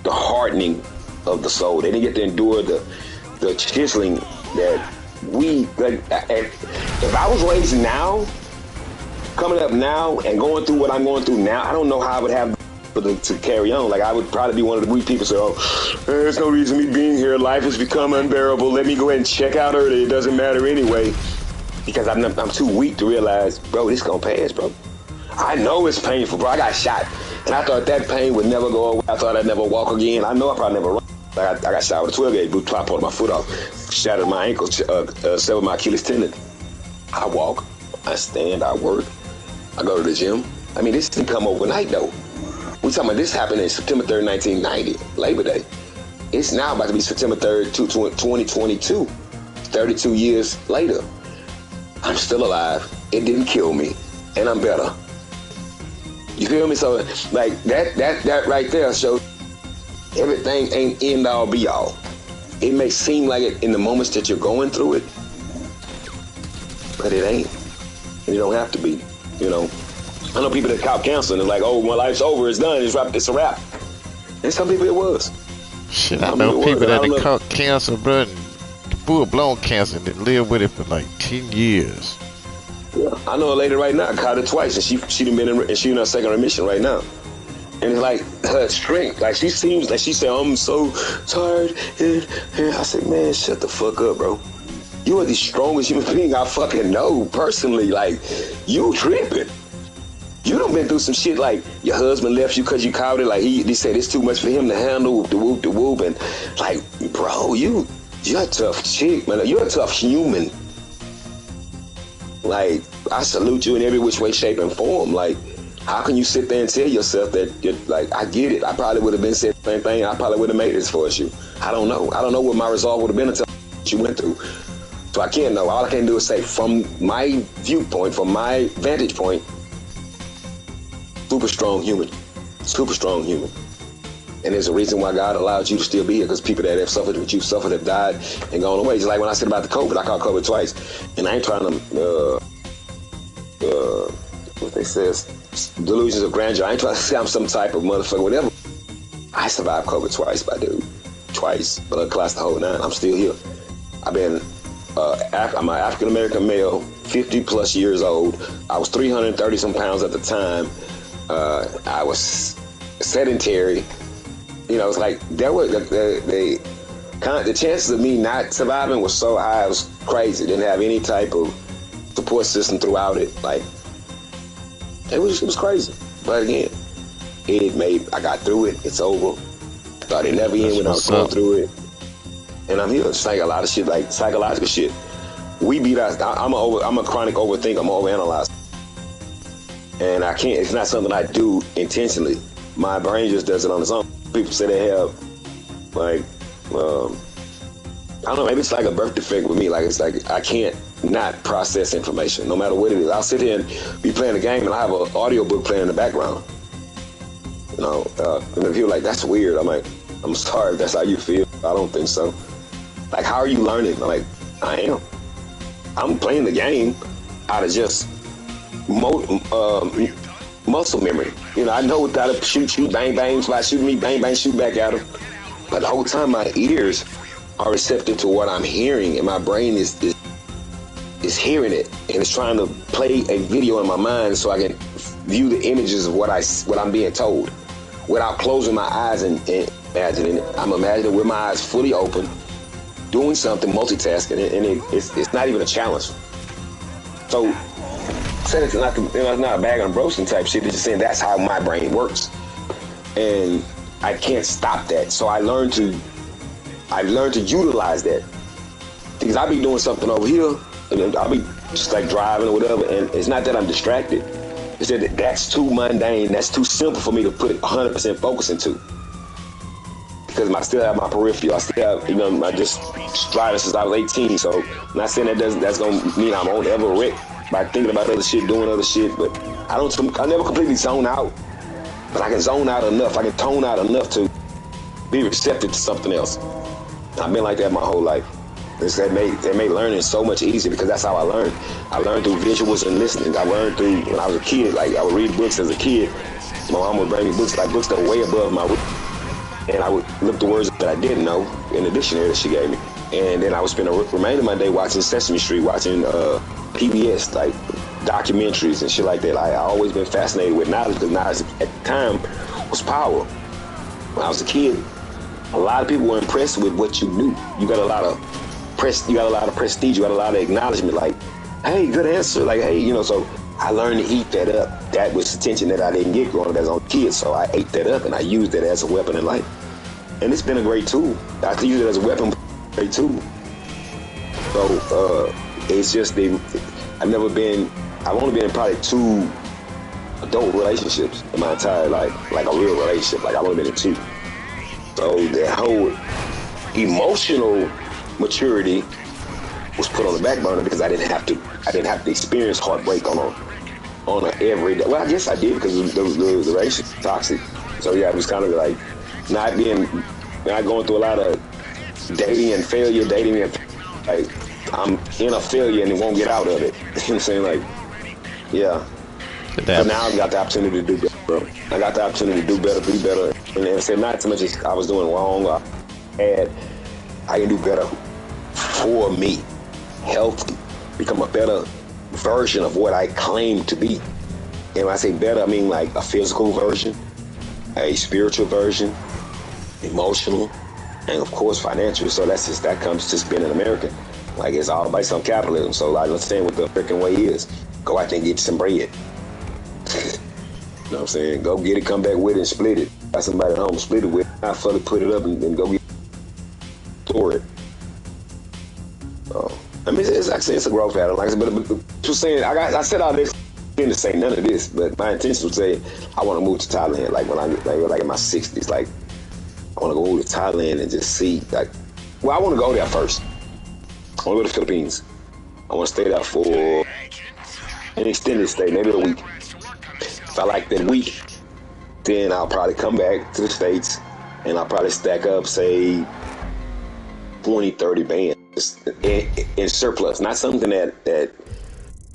the hardening of the soul. They didn't get to endure the chiseling that we like. If I was raised now, coming up now, and going through what I'm going through now, I don't know how I would have to carry on. Like I would probably be one of the weak people. So there's no reason me being here. Life has become unbearable. Let me go ahead and check out early. It doesn't matter anyway. Because I'm too weak to realize, bro, this gonna pass, bro. I know it's painful, bro. I got shot, and I thought that pain would never go away. I thought I'd never walk again. I know I probably never run. Like I got shot with a 12-gauge boot, I pulled my foot off, shattered my ankle, severed my Achilles tendon. I walk, I stand, I work, I go to the gym. I mean, this didn't come overnight though. We talking about this happened in September 3rd, 1990, Labor Day. It's now about to be September 3rd, 2022, 32 years later. I'm still alive. It didn't kill me, and I'm better. You feel me? So like that right there shows everything ain't end all be all. It may seem like it in the moments that you're going through it, but it ain't. And it don't have to be. You know, I know people that cop cancer and it's like, oh, my life's over, it's done, it's a wrap. And some people it was. Shit, I know people that caught cancer, bro, full-blown cancer, that lived with it for like 10 years. Yeah, I know a lady right now caught it twice, and she done been in, and she in her second remission right now. And it's like her strength, like she seems like she said, I'm so tired. And I said, man, shut the fuck up, bro. You are the strongest human being I fucking know personally. Like, you tripping. You done been through some shit like your husband left you because you caught it. Like he said it's too much for him to handle. The whoop, and like, bro, you're a tough chick, man. You're a tough human. Like, I salute you in every which way, shape, and form. Like, how can you sit there and tell yourself that you're like, I get it. I probably would have been said the same thing. I probably would have made it as far as you. I don't know. I don't know what my resolve would have been until what you went through. So I can't know. All I can do is say, from my viewpoint, from my vantage point, super strong human. super strong human. And there's a reason why God allowed you to still be here, because people that have suffered what you've suffered have died and gone away. Just like when I said about the COVID, I caught COVID twice. And I ain't trying to, what they says, delusions of grandeur. I ain't trying to say I'm some type of motherfucker, whatever. I survived COVID twice, my dude. Twice. Blood clots the whole nine. I'm still here. I've been, I'm an African-American male, 50 plus years old. I was 330 some pounds at the time. I was sedentary. You know, it's like there were the chances of me not surviving was so high. It was crazy. Didn't have any type of support system throughout it. Like it was crazy. But again, I got through it. It's over. Thought it never ended when I was going through it. And I'm here. It's like a lot of shit, like psychological shit. We beat us. I'm a chronic overthinker. I'm an overanalyzer. And I can't. It's not something I do intentionally. My brain just does it on its own. People say they have, like, I don't know, maybe it's like a birth defect with me. Like, it's like I can't not process information, no matter what it is. I'll sit here and be playing a game, and I have an audiobook playing in the background. You know, and if you're like, that's weird, I'm like, I'm sorry if that's how you feel. I don't think so. Like, how are you learning? I'm like, I am. I'm playing the game out of just muscle memory. You know, I know how to shoot, bang, bang, fly, shoot me, bang, bang, shoot back at him. But the whole time my ears are receptive to what I'm hearing, and my brain is hearing it, and it's trying to play a video in my mind so I can view the images of what I'm being told without closing my eyes and imagining it. I'm imagining with my eyes fully open, doing something, multitasking, and it's not even a challenge. So, said it's not a bag on Brosen type shit. It's just saying that's how my brain works, and I can't stop that. So I've learned to utilize that, because I'll be doing something over here, and I'll be just like driving or whatever, and it's not that I'm distracted. It's that that's too mundane. That's too simple for me to put 100% focus into. Because I still have my peripheral. I still have, I just driving since I was 18. So I'm not saying that's gonna mean I won't ever wreck by thinking about other shit, doing other shit. But I never completely zone out. But I can zone out enough. I can tone out enough to be receptive to something else. I've been like that my whole life. That made learning so much easier, because that's how I learned. I learned through visuals and listening. I learned through, when I was a kid, like I would read books as a kid. My mom would bring me books that were way above my weight. And I would look the words that I didn't know in the dictionary that she gave me. And then I would spend the remainder of my day watching Sesame Street, watching PBS, like documentaries and shit like that. I always been fascinated with knowledge, because knowledge at the time was power. When I was a kid, a lot of people were impressed with what you knew. You got a lot of prestige, you got a lot of acknowledgement, like, hey, good answer, like, hey, so I learned to eat that up. That was attention that I didn't get growing up as a kid, so I ate that up, and I used it as a weapon in life. And it's been a great tool. I can use it as a weapon, great tool. So it's just I've only been in probably 2 adult relationships in my entire life, like a real relationship. Like I've only been in 2. So the whole emotional maturity was put on the back burner, because I didn't have to experience heartbreak on a everyday. Well, I guess I did, because the relationship was toxic. So yeah, it was kind of like not going through a lot of dating and like I'm in a failure and it won't get out of it. You know what I'm saying? Like, yeah. But now I've got the opportunity to do better, bro. I got the opportunity to do better, be better. And say not so much as I was doing wrong or I can do better for me, healthy, become a better version of what I claim to be. And when I say better, I mean like a physical version, a spiritual version, emotional, and of course financial. So that comes just being an American. Like, it's all based on capitalism. So I understand what the American way is. Go out there and get some bread. You know what I'm saying? Go get it, come back with it, and split it. Got somebody at home to split it with. I fully put it up and go get store it. I mean, it's a growth pattern. Like I said, but just saying, I said all this to say none of this, but my intention was to say I want to move to Thailand. Like when like in my 60s, like I want to go move to Thailand and just see. Like, well, I want to go there first. I want to go to the Philippines. I want to stay there for an extended stay, maybe a week. If I like that week, then I'll probably come back to the States and I'll probably stack up, say, 20, 30 bands in surplus. Not something that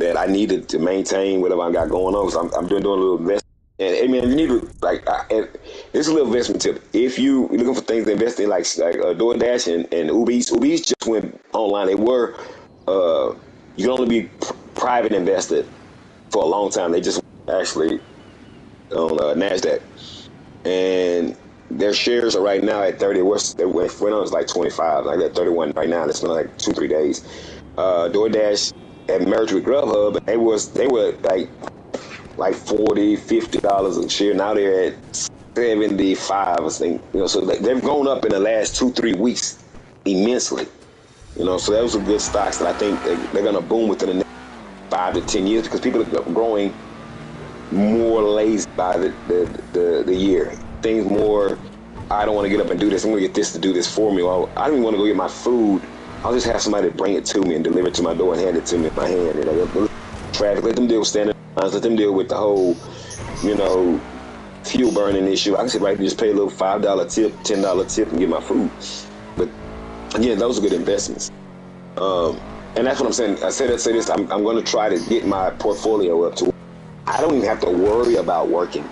I needed to maintain whatever I got going on. So I'm doing a little investment. And I mean, you need to, like, it's a little investment tip. If you're looking for things to invest in, like DoorDash and Uber Eats just went online. They were, you can only be private invested for a long time. They just actually on NASDAQ. And their shares are right now at 30. They went on, it was like 25. Like they're 31 right now. It's been like 2-3 days. DoorDash had merged with Grubhub. They were like $40-$50 a share. Now they're at 75, I think. So they've gone up in the last 2-3 weeks immensely. So those are good stocks that I think they're going to boom within the next 5 to 10 years because people are growing more lazy by the year. Things more, I don't want to get up and do this. I'm going to get this to do this for me. Or I don't even want to go get my food. I'll just have somebody bring it to me and deliver it to my door and hand it to me in my hand. Traffic, let them deal with standard lines, let them deal with the whole, fuel burning issue. I can sit right there, just pay a little $5 tip, $10 tip and get my food. But again, those are good investments. And that's what I'm saying. I say this, I'm going to try to get my portfolio up to I don't even have to worry about working.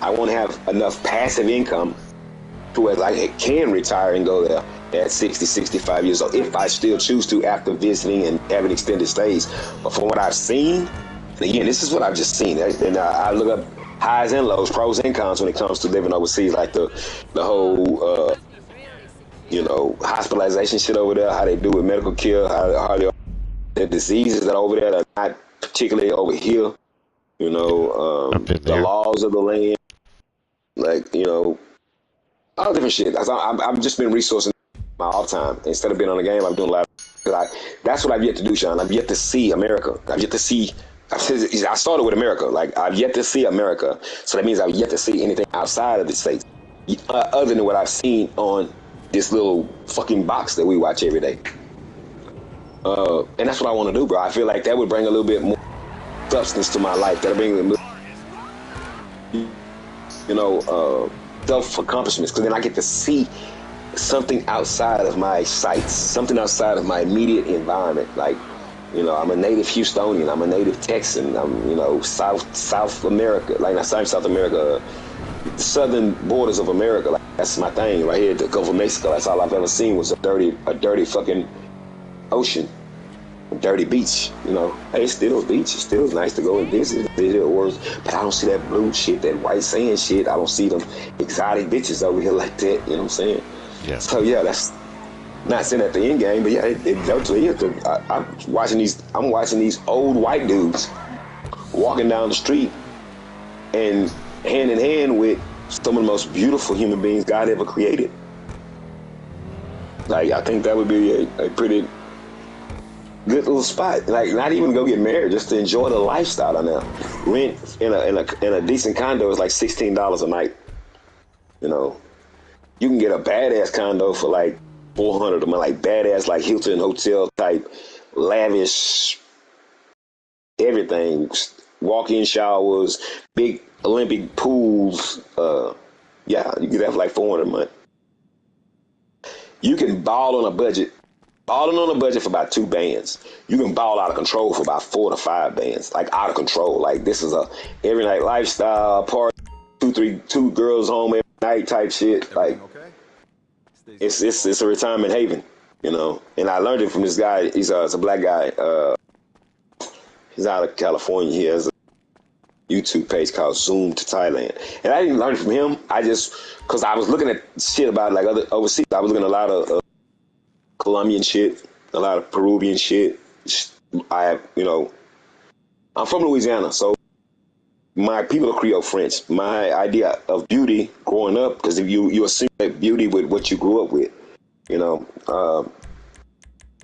I want to have enough passive income to where I can retire and go there at 60, 65 years old if I still choose to after visiting and having extended stays. But from what I've seen, and again, this is what I've just seen. And I look up highs and lows, pros and cons when it comes to living overseas, like the whole, hospitalization shit over there, how they do with medical care, how the diseases that are over there are not particularly over here. The laws of the land, all different shit. I've just been resourcing my off time. Instead of being on the game, I'm doing a lot that's what I've yet to do, Sean. I've yet to see America. I've yet to see, I started with America. Like, I've yet to see America. So that means I've yet to see anything outside of the States, other than what I've seen on this little fucking box that we watch every day. And that's what I want to do, bro. I feel like that would bring a little bit more substance to my life. That'll bring a little, self-accomplishments, because then I get to see something outside of my sights, something outside of my immediate environment. Like, I'm a native Houstonian, I'm a native Texan, I'm, South America, like not South America, the southern borders of America. Like, that's my thing right here at the Gulf of Mexico. That's all I've ever seen was a dirty fucking ocean. Dirty beach, Hey, it's still a beach. It's still nice to go and visit. But I don't see that blue shit, that white sand shit. I don't see them exotic bitches over here like that. You know what I'm saying? Yeah. So yeah, that's not saying at the end game, but yeah, it virtually is. I'm watching these old white dudes walking down the street and hand in hand with some of the most beautiful human beings God ever created. Like, I think that would be a pretty good little spot. Like, not even go get married, just to enjoy the lifestyle down there. Rent in a decent condo is like $16 a night. You can get a badass condo for like $400 a month, like badass, like Hilton hotel type, lavish, everything, walk-in showers, big Olympic pools. Yeah, you get that for like $400 a month. You can ball on a budget. Balling on a budget for about 2 bands. You can ball out of control for about 4 to 5 bands. Like, out of control. Like, this is a every night lifestyle party, 2 girls home every night type shit. Like, it's a retirement haven, And I learned it from this guy. He's a black guy. He's out of California. He has a YouTube page called Zoom to Thailand. And I didn't learn it from him. Because I was looking at shit about like other overseas. I was looking at a lot of Colombian shit, a lot of Peruvian shit. I'm from Louisiana, so my people are Creole French. My idea of beauty growing up, because if you assimilate beauty with what you grew up with,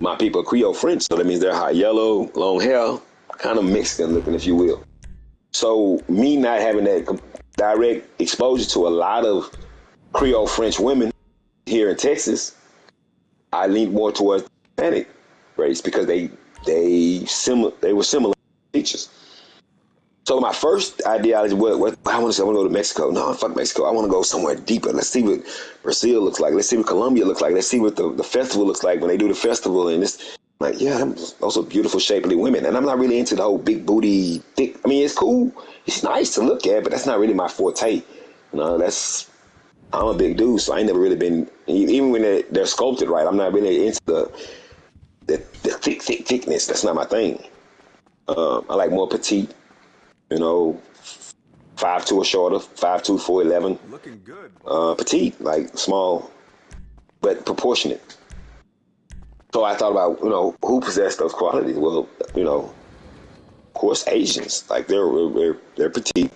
my people are Creole French, so that means they're high yellow, long hair, kind of Mexican looking, if you will. So me not having that direct exposure to a lot of Creole French women here in Texas, I leaned more towards the Hispanic race because they were similar features. So my first ideology was, what I want to say, I want to go to Mexico. No, fuck Mexico. I want to go somewhere deeper. Let's see what Brazil looks like. Let's see what Colombia looks like. Let's see what the festival looks like when they do the festival. And it's like, yeah, those are beautiful, shapely women. And I'm not really into the whole big booty, thick. I mean, it's cool. It's nice to look at, but that's not really my forte. You know, I'm a big dude, so I ain't never really been, even when they're sculpted right, I'm not really into the thickness. That's not my thing. I like more petite. You know, 5'2" or shorter, 5'2", 4'11". Looking good. Petite, like small, but proportionate. So I thought about, who possessed those qualities. Well, of course, Asians. Like they're petite,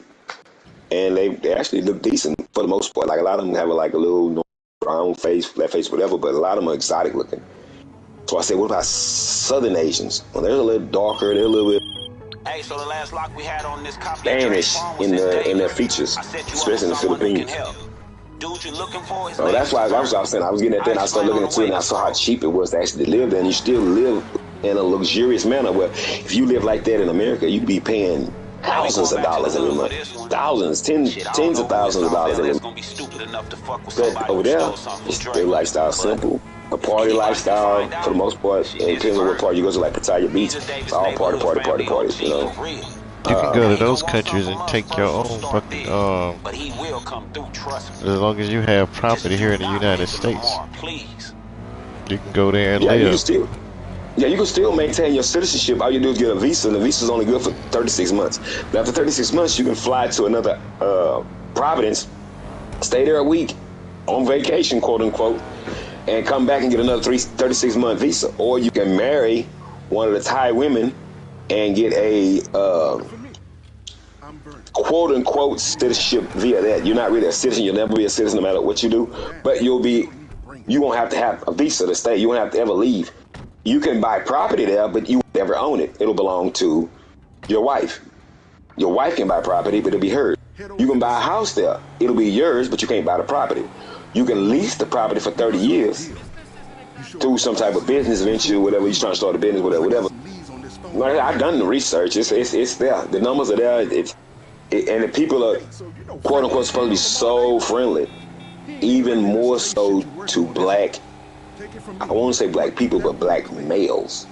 and they actually look decent for the most part. Like a lot of them have a little brown face, flat face, whatever. But a lot of them are exotic looking. So I said, what about Southern Asians? Well, they're a little darker. They're a little bit Hey, so the last lock we had on this copy Spanish in their features, especially in the Philippines. Dude, you're looking for is so that's why I was saying. I was getting at that, and I started looking into it, and I saw how cheap it was to actually live there. And you still live in a luxurious manner. Where if you live like that in America, you'd be paying thousands of dollars every month, tens of thousands of dollars every month. But over there, their lifestyle simple. A party lifestyle for the most part. It depends on what part you go to, like Pattaya Beach. It's all party, you know. You can go to those countries and take your own fucking, as long as you have property here in the United States. You can go there and live. You can still maintain your citizenship. All you do is get a visa, and the visa's only good for 36 months. But after 36 months, you can fly to another province, stay there a week, on vacation, quote unquote, and come back and get another 36-month visa. Or you can marry one of the Thai women and get a quote-unquote citizenship via that. You're not really a citizen. You'll never be a citizen no matter what you do. But you won't have to have a visa to stay. You won't have to ever leave. You can buy property there, but you won't ever own it. It'll belong to your wife. Your wife can buy property, but it'll be hers. You can buy a house there. It'll be yours, but you can't buy the property. You can lease the property for 30 years through some type of business venture, whatever. You're trying to start a business, whatever. I've done the research. It's there. The numbers are there. And the people are, quote unquote, supposed to be so friendly, even more so to black. I won't say black people, but black males.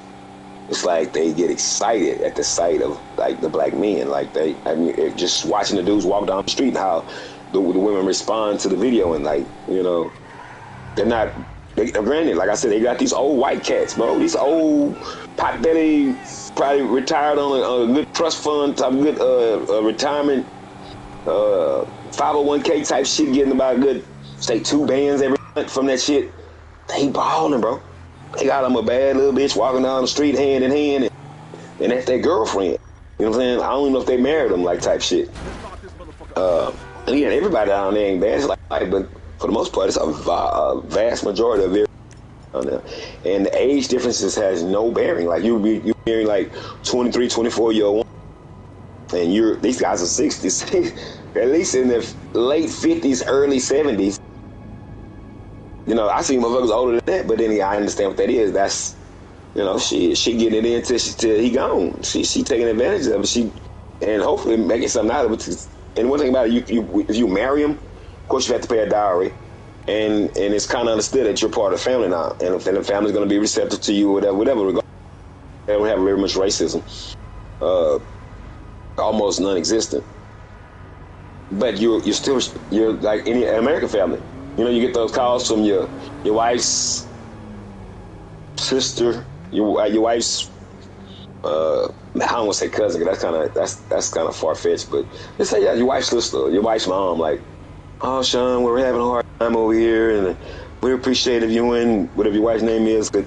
It's like they get excited at the sight of like the black men. Like just watching the dudes walk down the street and how the women respond to the video, and they're not. Granted, like I said, they got these old white cats, bro. These old pot-belly, probably retired on a good trust fund, type good retirement, 501k type shit, getting about a good, say, 2 bands every month from that shit. They balling, bro. They got them a bad little bitch walking down the street hand in hand, and that's their girlfriend. You know what I'm saying? I don't even know if they married them, like type shit. And again, everybody down there ain't bad, it's like, but for the most part, it's a vast majority of it on there. And the age differences has no bearing. Like you marrying like 23, 24-year-old, and these guys are 60s, at least in their late 50s, early 70s. I see motherfuckers older than that, but then I understand what that is. That's, she getting it in till he gone. She taking advantage of it. And hopefully making something out of it. And one thing about it, if you marry him, of course you have to pay a dowry, and it's kind of understood that you're part of the family now, and the family's going to be receptive to you, whatever. They don't have very much racism, almost non-existent. But you're like any American family. You get those calls from your wife's sister, your wife's. I don't want to say cousin, because that's kind of far fetched. But let's say your wife's sister, your wife's mom, like, oh Sean, we're having a hard time over here, and we appreciate if you and whatever your wife's name is could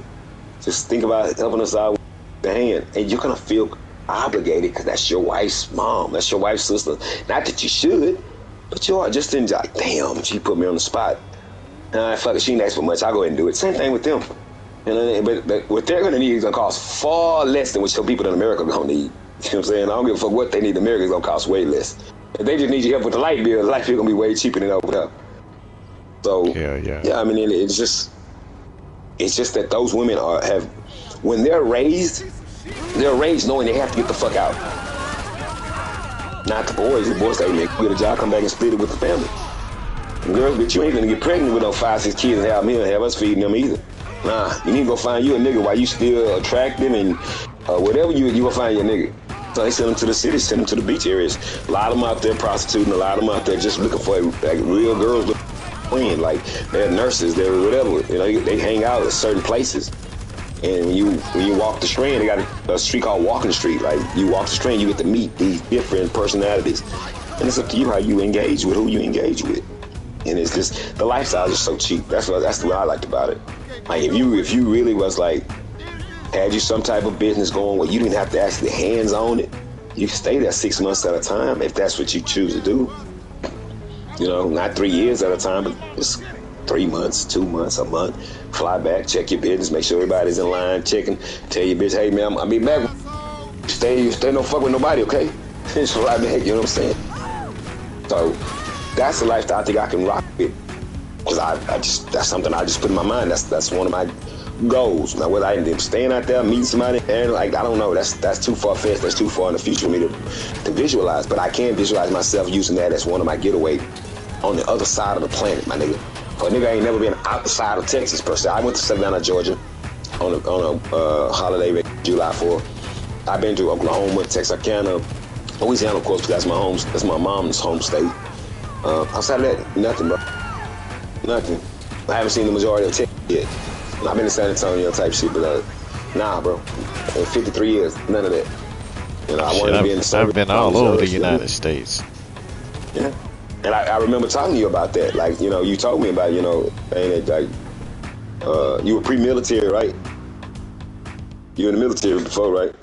just think about helping us out with the hand, and you're gonna feel obligated because that's your wife's mom, that's your wife's sister. Not that you should, but you are just like, damn, she put me on the spot. Fuck it, she didn't ask for much. I'll go ahead and do it. Same thing with them. But what they're going to need is going to cost far less than what some people in America are going to need. You know what I'm saying? I don't give a fuck what they need. America's going to cost way less. If they just need your help with the light bill going to be way cheaper than over there. So, yeah, I mean, it's just that those women when they're raised knowing they have to get the fuck out. Not the boys. The boys say, man, get a job, come back and split it with the family. And girls, but you ain't gonna get pregnant with no 5, 6 kids and have me and have us feeding them either. Nah, you need to go find you a nigga while you still attractive and whatever you go find your nigga. So they send them to the city, send them to the beach areas. A lot of them out there prostituting, a lot of them out there just looking for like real girls with friends. Like they're nurses, they're whatever. You know, they hang out at certain places. And when you walk the Strand, they got a street called Walking Street. Like you walk the Strand, you get to meet these different personalities, and it's up to you how you engage with who you engage with. And it's just the lifestyle is so cheap. That's what I liked about it. Like if you really was like had you some type of business going where you didn't have to actually hands on it, you can stay there 6 months at a time if that's what you choose to do. You know, not 3 years at a time, but just 3 months, 2 months, a month. Fly back, check your business, make sure everybody's in line, checking. Tell your bitch, hey man, I'll be back. Stay no fuck with nobody, okay? Just fly back, you know what I'm saying? So that's the lifestyle I think I can rock with. Cause that's something I just put in my mind. That's one of my goals. Now whether I end up staying out there, meeting somebody, and like I don't know, that's too far fetched. That's too far in the future for me to visualize. But I can visualize myself using that as one of my getaway on the other side of the planet, my nigga. For a nigga ain't never been outside of Texas per se. I went to Savannah, Georgia, on a holiday, July 4th. I've been to Oklahoma, Texarkana, Louisiana, of course, because that's my mom's home state. Outside of that, nothing, bro. Nothing. I haven't seen the majority of Texas yet. I've been to San Antonio type shit, but nah, bro. In 53 years, none of that. You know, I wanted to be in the service. I've been all over the United States. Yeah. And I remember talking to you about that. Like, you know, you told me about, you know, like, you were pre-military, right? You were in the military before, right?